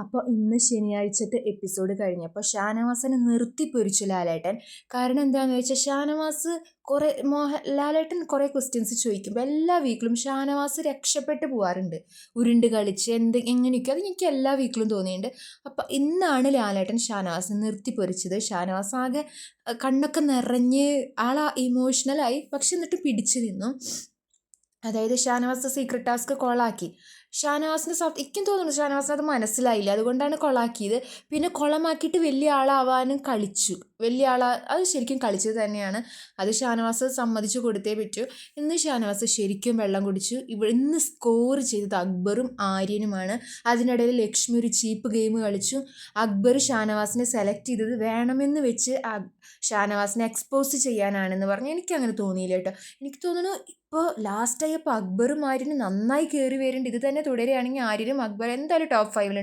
അപ്പോൾ ഇന്ന് ശനിയാഴ്ചത്തെ എപ്പിസോഡ് കഴിഞ്ഞപ്പോൾ ഷാനവാസിനെ നിർത്തി പൊരിച്ചു ലാലേട്ടൻ. കാരണം എന്താണെന്ന് വെച്ചാൽ ഷാനവാസ് കുറേ ലാലേട്ടൻ കുറേ ക്വസ്റ്റ്യൻസ് ചോദിക്കുമ്പോൾ എല്ലാ വീക്കിലും ഷാനവാസ് രക്ഷപ്പെട്ട് പോകാറുണ്ട്. ഉരുണ്ട് കളിച്ച് എങ്ങനെയൊക്കെ അത് എനിക്ക് എല്ലാ വീക്കിലും തോന്നിയിട്ടുണ്ട്. അപ്പോൾ ഇന്നാണ് ലാലേട്ടൻ ഷാനവാസിനെ നിർത്തി പൊരിച്ചത്. ഷാനവാസ് ആകെ കണ്ണൊക്കെ നിറഞ്ഞ് ആളാ ഇമോഷണലായി, പക്ഷെ എന്നിട്ട് പിടിച്ചു നിന്നു. അതായത് ഷാനവാസ് സീക്രട്ട് ടാസ്ക് കൊളാക്കി. ഷാനവാസിന് എനിക്കും തോന്നുന്നു ഷാനവാസിന് അത് മനസ്സിലായില്ല, അതുകൊണ്ടാണ് കൊളാക്കിയത്. പിന്നെ കൊളമാക്കിയിട്ട് വലിയ ആളാവാനും കളിച്ചു. വലിയ അത് ശരിക്കും കളിച്ചത് തന്നെയാണ്. അത് ഷാനവാസ് സമ്മതിച്ചു കൊടുത്തേ പറ്റൂ. ഇന്ന് ഷാനവാസ് ശരിക്കും വെള്ളം കുടിച്ചു. ഇന്ന് സ്കോർ ചെയ്തത് അക്ബറും ആര്യനുമാണ്. അതിനിടയിൽ ലക്ഷ്മി ഒരു ചീപ്പ് ഗെയിം കളിച്ചു. അക്ബർ ഷാനവാസിനെ സെലക്ട് ചെയ്തത് വേണമെന്ന് വെച്ച് ഷാനവാസിനെ എക്സ്പോസ് ചെയ്യാനാണെന്ന് പറഞ്ഞ് എനിക്കങ്ങനെ തോന്നിയില്ല കേട്ടോ. എനിക്ക് തോന്നുന്നു ഇപ്പോൾ ലാസ്റ്റായപ്പോൾ അക്ബറും ആര്യനും നന്നായി കയറി വരുന്നുണ്ട്. ഇത് തന്നെ തുടരുകയാണെങ്കിൽ ആര്യനും അക്ബർ എന്തായാലും ടോപ്പ് 5 ഉണ്ട്.